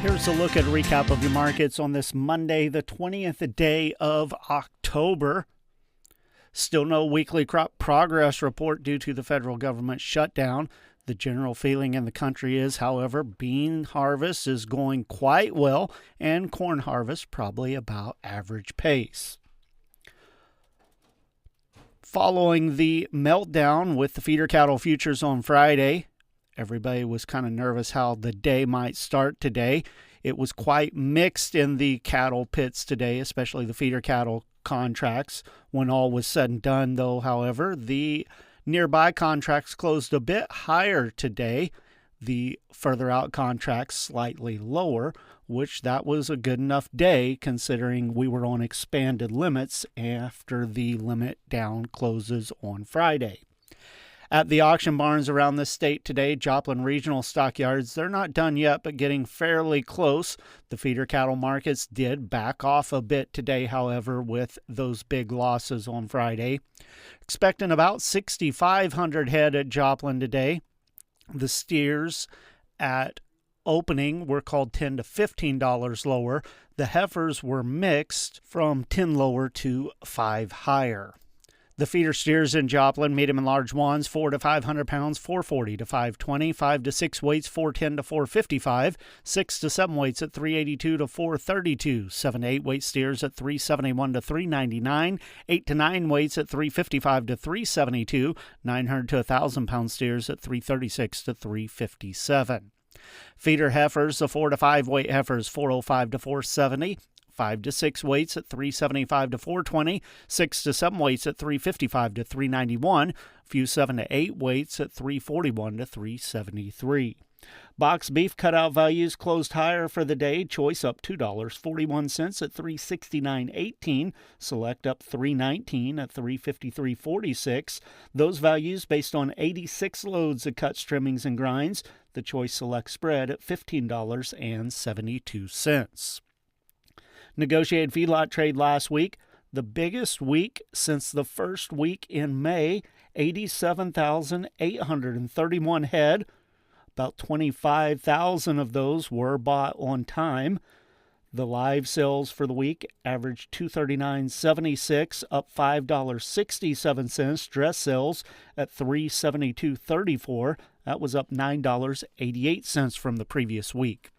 Here's a look at a recap of your markets on this Monday, the 20th day of October. Still no weekly crop progress report due to the federal government shutdown. The general feeling in the country is, however, bean harvest is going quite well and corn harvest probably about average pace. Following the meltdown with the feeder cattle futures on Friday, everybody was kind of nervous how the day might start today. It was quite mixed in the cattle pits today, especially the feeder cattle contracts. When all was said and done, though, however, the nearby contracts closed a bit higher today. The further out contracts slightly lower, which that was a good enough day considering we were on expanded limits after the limit down closes on Friday. At the auction barns around the state today, Joplin Regional Stockyards, they're not done yet, but getting fairly close. The feeder cattle markets did back off a bit today, however, with those big losses on Friday. Expecting about 6,500 head at Joplin today. The steers at opening were called $10 to $15 lower. The heifers were mixed from 10 lower to 5 higher. The feeder steers in Joplin, medium and large ones, 4 to 500 pounds, 440 to 520, 5 to 6 weights, 410 to 455, 6 to 7 weights at 382 to 432, 7 to 8 weight steers at 371 to 399, 8 to 9 weights at 355 to 372, 900 to 1,000 pound steers at 336 to 357. Feeder heifers, the 4 to 5 weight heifers, 405 to 470. 5 to 6 weights at 375 to 420, 6 to 7 weights at 355 to 391, a few 7 to 8 weights at 341 to 373. Box beef cutout values closed higher for the day. Choice up $2.41 at $369.18. Select up $3.19 at $353.46. Those values based on 86 loads of cuts, trimmings, and grinds. The Choice Select spread at $15.72. Negotiated feedlot trade last week, the biggest week since the first week in May, 87,831 head. About 25,000 of those were bought on time. The live sales for the week averaged $239.76, up $5.67. Dress sales at $372.34. That was up $9.88 from the previous week.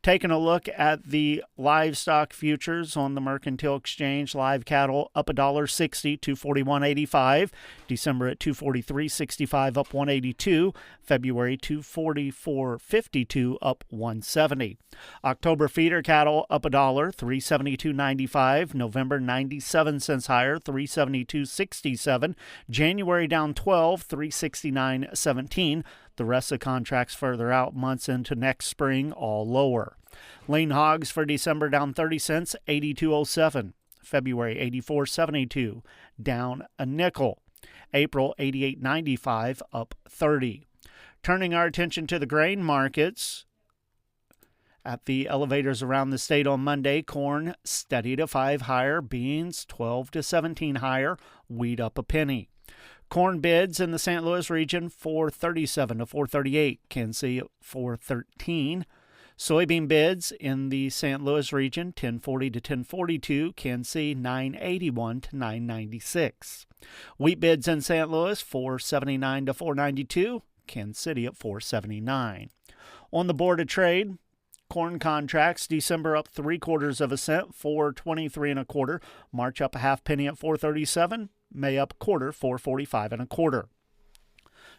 Taking a look at the livestock futures on the Mercantile Exchange, live cattle up $1.60, $241.85. December at $243.65, up $182. February $244.52, up $170. October feeder cattle up $1, $372.95. November 97 cents higher, $372.67. January down 12, $369.17. The rest of the contracts further out, months into next spring, all lower. Lean hogs for December down 30 cents, $82.07. February $84.72, down a nickel. April $88.95, up 30. Turning our attention to the grain markets. At the elevators around the state on Monday, corn steady to 5 higher, beans 12 to 17 higher, wheat up a penny. Corn bids in the St. Louis region, $4.37 to $4.38. Kansas City, $4.13. Soybean bids in the St. Louis region, $10.40 to $10.42. Kansas City, $9.81 to $9.96. Wheat bids in St. Louis, $4.79 to $4.92. Kansas City at $4.79. On the Board of Trade, corn contracts, December up 3/4 cent, $4.23 1/4. March up a half penny at $4.37. May up quarter, $4.45 1/4.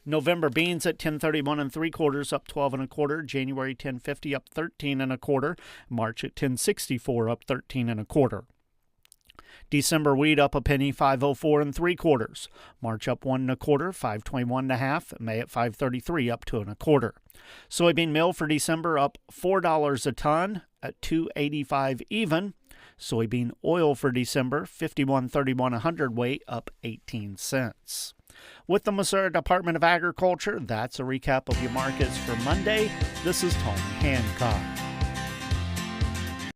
November beans at $10.31 3/4, up 12 1/4. January $10.50, up 13 1/4. March at $10.64, up 13 1/4. December wheat up a penny, $5.04 3/4. March up 1 1/4, $5.21 1/2. May at $5.33, up 2 1/4. Soybean meal for December up $4 a ton at $2.85 even. Soybean oil for December, $51.31 a hundredweight, up 18 cents. With the Missouri Department of Agriculture, that's a recap of your markets for Monday. This is Tony Hancock.